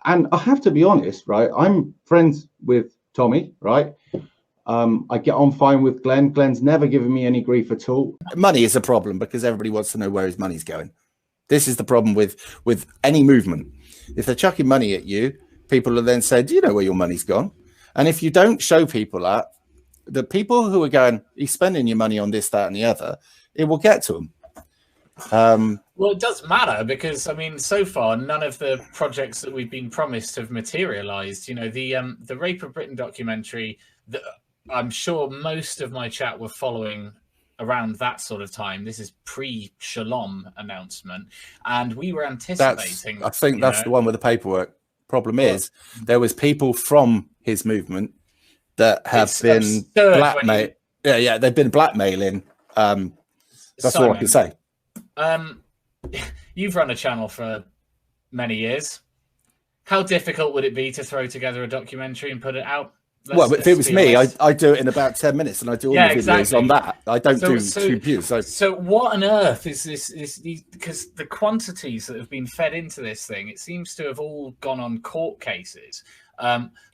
And I have to be honest, right? I'm friends with Tommy, right? I get on fine with Glenn. Glenn's never given me any grief at all. Money is a problem because everybody wants to know where his money's going. This is the problem with any movement. If they're chucking money at you, people will then say, do you know where your money's gone? And if you don't show people that, the people who are going, he's spending your money on this, that, and the other, it will get to them. Well, it does matter because, I mean, so far, none of the projects that we've been promised have materialized. You know, the Rape of Britain documentary, I'm sure most of my chat were following around that sort of time. This is pre-Shalom announcement. And we were anticipating... I think that's the one with the paperwork. Problem is, there was people from his movement that have been blackmailed. Yeah, they've been blackmailing. That's Simon, all I can say. You've run a channel for many years. How difficult would it be to throw together a documentary and put it out? Well, if it was me, I do it in about 10 minutes and I do all the videos on that. I don't do 2 views. So what on earth is this? Because the quantities that have been fed into this thing, it seems to have all gone on court cases.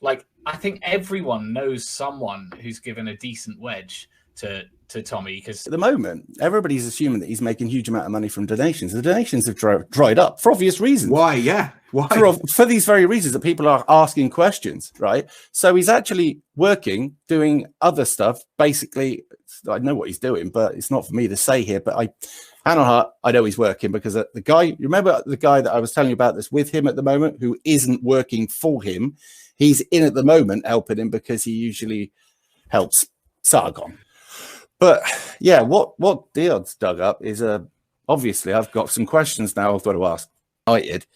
Like, I think everyone knows someone who's given a decent wedge to Tommy, because at the moment everybody's assuming that he's making huge amount of money from donations. The donations have dried up for obvious reasons. Why? For these very reasons that people are asking questions, right? So he's actually working, doing other stuff. Basically, I know what he's doing, but it's not for me to say here. But hand on heart, I know he's working because the guy, you remember the guy that I was telling you about that's with him at the moment, who isn't working for him. He's in at the moment helping him because he usually helps Sargon. But yeah, what Diod's dug up is obviously I've got some questions now I've got to ask. United,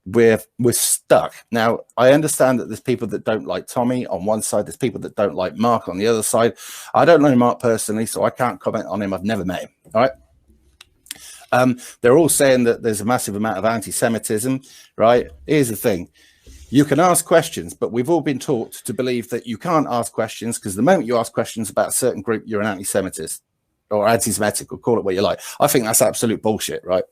we're stuck. Now, I understand that there's people that don't like Tommy on one side, there's people that don't like Mark on the other side. I don't know Mark personally, so I can't comment on him. I've never met him. All right. They're all saying that there's a massive amount of anti-Semitism, right? Here's the thing. You can ask questions, but we've all been taught to believe that you can't ask questions because the moment you ask questions about a certain group, you're an anti-Semitist or anti-Semitic, or call it what you like. I think that's absolute bullshit, right?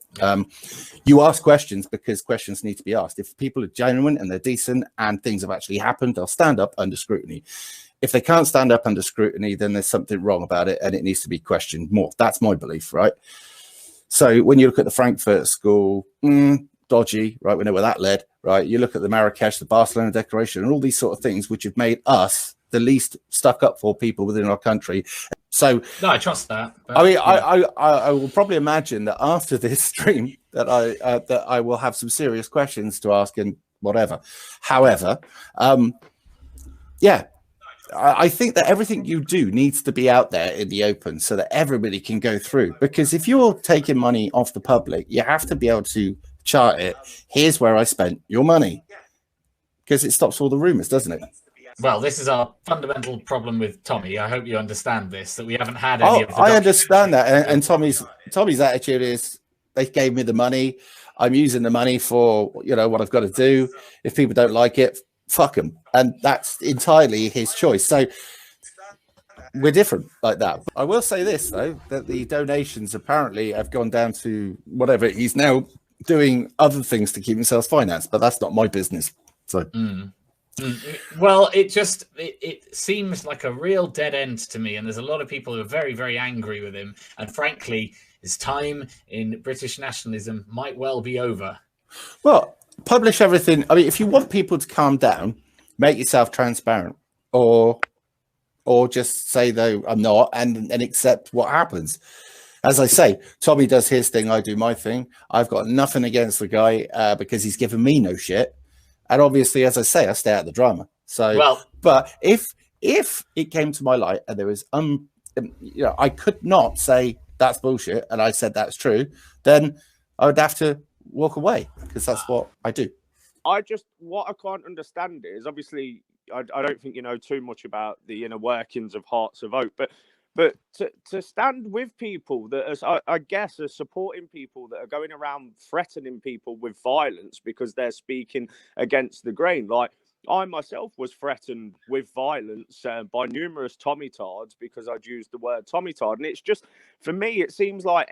You ask questions because questions need to be asked. If people are genuine and they're decent and things have actually happened, they'll stand up under scrutiny. If they can't stand up under scrutiny, then there's something wrong about it and it needs to be questioned more. That's my belief, right? So when you look at the Frankfurt School, dodgy, right? We know where that led, right? You look at the Marrakesh, the Barcelona Declaration, and all these sort of things, which have made us the least stuck up for people within our country. So no, I trust that. But, I mean, yeah. I will probably imagine that after this stream that I will have some serious questions to ask and whatever. However, yeah. I think that everything you do needs to be out there in the open so that everybody can go through. Because if you're taking money off the public, you have to be able to chart it. Here's where I spent your money, because it stops all the rumors, doesn't it? Well, this is our fundamental problem with Tommy. I hope you understand this, that we haven't had any of the I understand that, and Tommy's attitude is they gave me the money. I'm using the money for what I've got to do. If people don't like it, fuck them, and that's entirely his choice. So we're different like that. I will say this though, that the donations apparently have gone down to whatever. He's now doing other things to keep himself financed, but that's not my business. So well, it seems like a real dead end to me, and there's a lot of people who are very, very angry with him, and frankly his time in British nationalism might well be over. Well, publish everything. I mean, if you want people to calm down, make yourself transparent, or just say though I'm not, and accept what happens. As I say, Tommy does his thing, I do my thing. I've got nothing against the guy because he's given me no shit. And obviously, as I say, I stay out of the drama. So, well, but if it came to my light and there was, I could not say that's bullshit, and I said that's true, then I would have to walk away because that's what I do. What I can't understand is obviously I don't think you know too much about the inner workings of Hearts of Oak, but to stand with people that I guess are supporting people that are going around threatening people with violence because they're speaking against the grain, like I myself was threatened with violence by numerous Tommy-tards because I'd used the word Tommy-tard. And it's just, for me, it seems like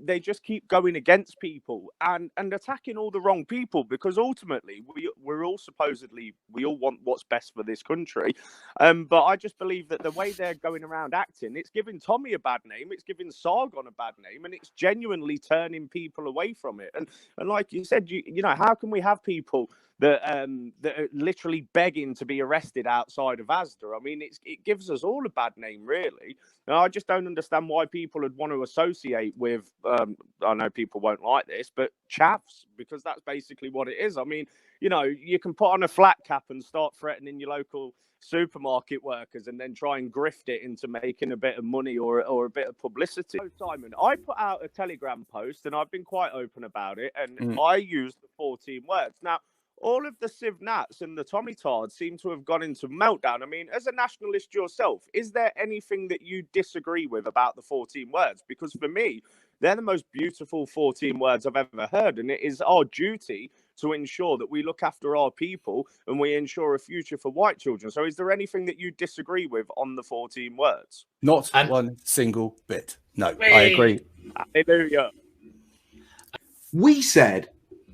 they just keep going against people and attacking all the wrong people, because ultimately we all want what's best for this country. But I just believe that the way they're going around acting, it's giving Tommy a bad name, it's giving Sargon a bad name, and it's genuinely turning people away from it. And like you said, you know, how can we have people that are literally begging to be arrested outside of Asda? I mean, it gives us all a bad name, really. Now, I just don't understand why people would want to associate with, I know people won't like this, but chavs, because that's basically what it is. I mean, you know, you can put on a flat cap and start threatening your local supermarket workers and then try and grift it into making a bit of money or a bit of publicity. So, Simon, I put out a Telegram post and I've been quite open about it, and I used the 14 words. Now, all of the Civ Nats and the Tommy-tards seem to have gone into meltdown. I mean, as a nationalist yourself, is there anything that you disagree with about the 14 words? Because for me, they're the most beautiful 14 words I've ever heard. And it is our duty to ensure that we look after our people and we ensure a future for white children. So is there anything that you disagree with on the 14 words? Not one single bit. No, I agree. Hallelujah. We said,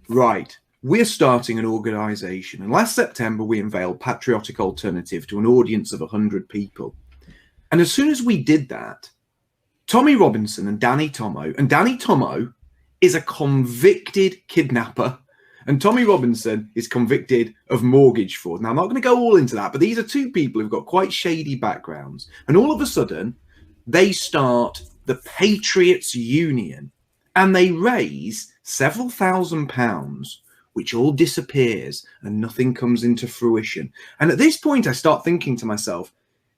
right, we're starting an organisation. And last September, we unveiled Patriotic Alternative to an audience of 100 people. And as soon as we did that, Tommy Robinson and Danny Tomo is a convicted kidnapper, and Tommy Robinson is convicted of mortgage fraud. Now, I'm not going to go all into that, but these are two people who've got quite shady backgrounds. And all of a sudden, they start the Patriots Union, and they raise several £1,000s, which all disappears and nothing comes into fruition. And at this point, I start thinking to myself,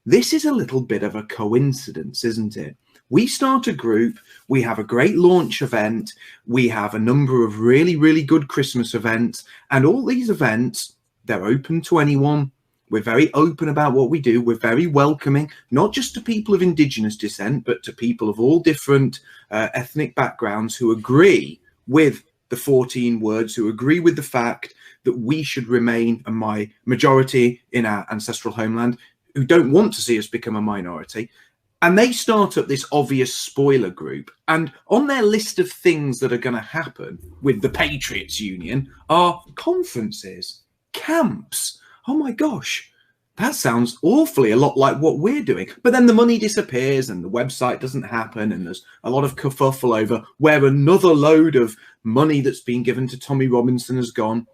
this is a little bit of a coincidence, isn't it? We start a group, we have a great launch event, we have a number of really, really good Christmas events, and all these events, they're open to anyone. We're very open about what we do. We're very welcoming, not just to people of Indigenous descent, but to people of all different ethnic backgrounds who agree with the 14 words, who agree with the fact that we should remain a majority in our ancestral homeland, who don't want to see us become a minority. And they start up this obvious spoiler group. And on their list of things that are going to happen with the Patriots Union are conferences, camps. Oh my gosh, that sounds awfully a lot like what we're doing. But then the money disappears and the website doesn't happen, and there's a lot of kerfuffle over where another load of money that's been given to Tommy Robinson has gone.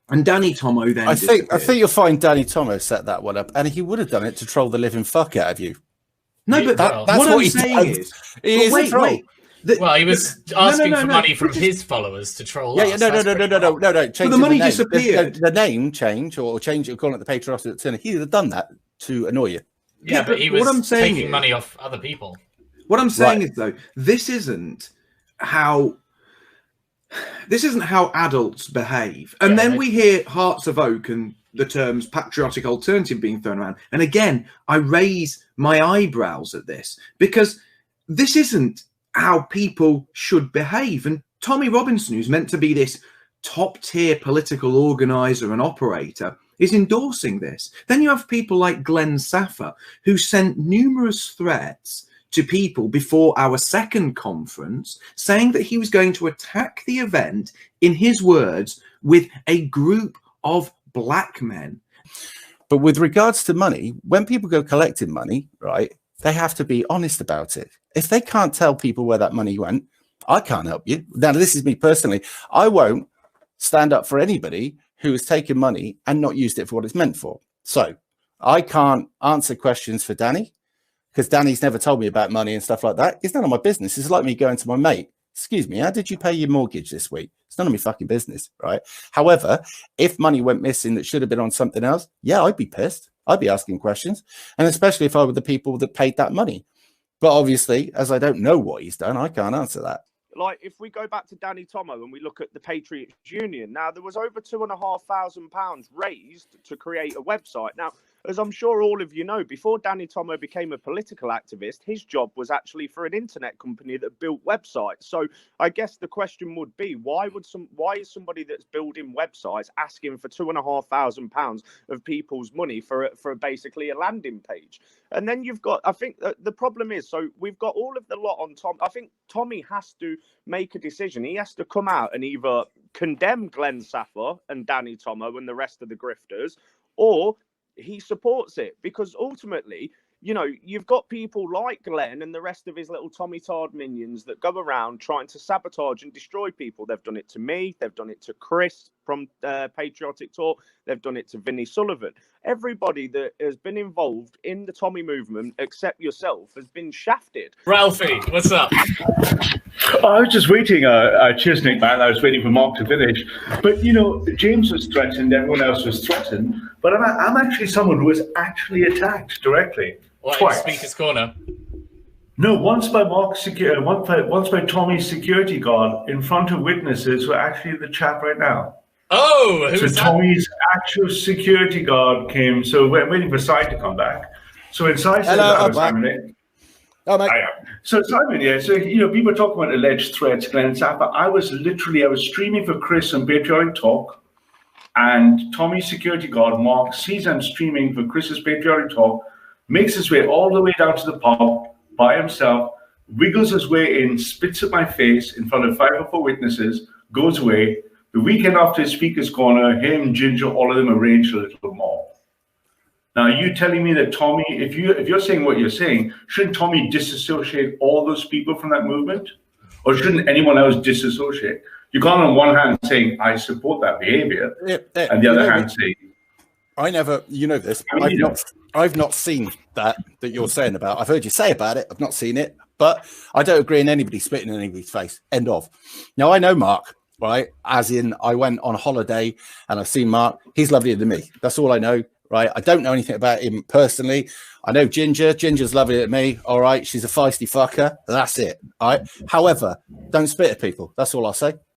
And Danny Tomo then I think you'll find Danny Tomo set that one up, and he would have done it to troll the living fuck out of you. No, but that's what I'm he saying does. is, He is a troll. Well, he was asking for money from his followers to troll us. No. Change the money disappeared. The name change or change it, calling it the Patriotic Alternative. He'd have done that to annoy you. Yeah, but he was taking money off other people. What I'm saying is, though, this isn't how adults behave. And then we hear Hearts of Oak and the terms Patriotic Alternative being thrown around. And again, I raise my eyebrows at this, because this isn't how people should behave. And Tommy Robinson, who's meant to be this top-tier political organizer and operator, is endorsing this. Then you have people like Glenn Saffer, who sent numerous threats to people before our second conference, saying that he was going to attack the event, in his words, with a group of black men. But with regards to money, when people go collecting money, right, they have to be honest about it. If they can't tell people where that money went, I can't help you. Now, this is me personally. I won't stand up for anybody who has taken money and not used it for what it's meant for. So I can't answer questions for Danny, because Danny's never told me about money and stuff like that. It's none of my business. It's like me going to my mate, excuse me, how did you pay your mortgage this week? It's none of my fucking business, right? However, if money went missing that should have been on something else, yeah, I'd be pissed. I'd be asking questions. And especially if I were the people that paid that money. But obviously, as I don't know what he's done, I can't answer that. Like, if we go back to Danny Tomo and we look at the Patriots Union, now there was over £2,500 raised to create a website. Now, as I'm sure all of you know, before Danny Tomo became a political activist, his job was actually for an internet company that built websites. So I guess the question would be, why is somebody that's building websites asking for £2,500 of people's money for basically a landing page? And then you've got, I think the problem is, so we've got all of the lot on Tom. I think Tommy has to make a decision. He has to come out and either condemn Glenn Saffer and Danny Tomo and the rest of the grifters, or he supports it, because ultimately, you know, you've got people like Glenn and the rest of his little Tommy Tard minions that go around trying to sabotage and destroy people. They've done it to me. They've done it to Chris from Patriotic Talk. They've done it to Vinnie Sullivan. Everybody that has been involved in the Tommy movement, except yourself, has been shafted. Ralphie, what's up? I was just waiting, cheers, Nick, man. I was waiting for Mark to finish. But, you know, James was threatened, everyone else was threatened. But I'm actually someone who was actually attacked directly. What, twice. Speaker's Corner? No, once by once by Tommy's security guard in front of witnesses who are actually in the chat right now. Oh, who was that? Tommy's actual security guard came. So we're waiting for Cy to come back. So when Cy said that, I was Simon. Oh, mate. So Simon, yeah. So you know, people talk about alleged threats, Glenn Saffer. I was streaming for Chris on Patriotic Talk, and Tommy's security guard Mark sees I'm streaming for Chris's Patriotic Talk, makes his way all the way down to the pub by himself, wiggles his way in, spits at my face in front of 5 or 4 witnesses, goes away. The weekend after his Speaker's Corner, him, Ginger, all of them arranged a little more. Now, are you telling me that Tommy, if you're saying what you're saying, shouldn't Tommy disassociate all those people from that movement? Or shouldn't anyone else disassociate? You can't on one hand saying, I support that behavior, and the other hand say... I never, you know this, I've not seen that you're saying about. I've heard you say about it. I've not seen it, but I don't agree in anybody spitting in anybody's face. End of. Now, I know Mark, right? As in, I went on holiday and I've seen Mark. He's lovelier than me. That's all I know, right? I don't know anything about him personally. I know Ginger. Ginger's lovelier than me. All right. She's a feisty fucker. That's it. All right. However, don't spit at people. That's all I'll say.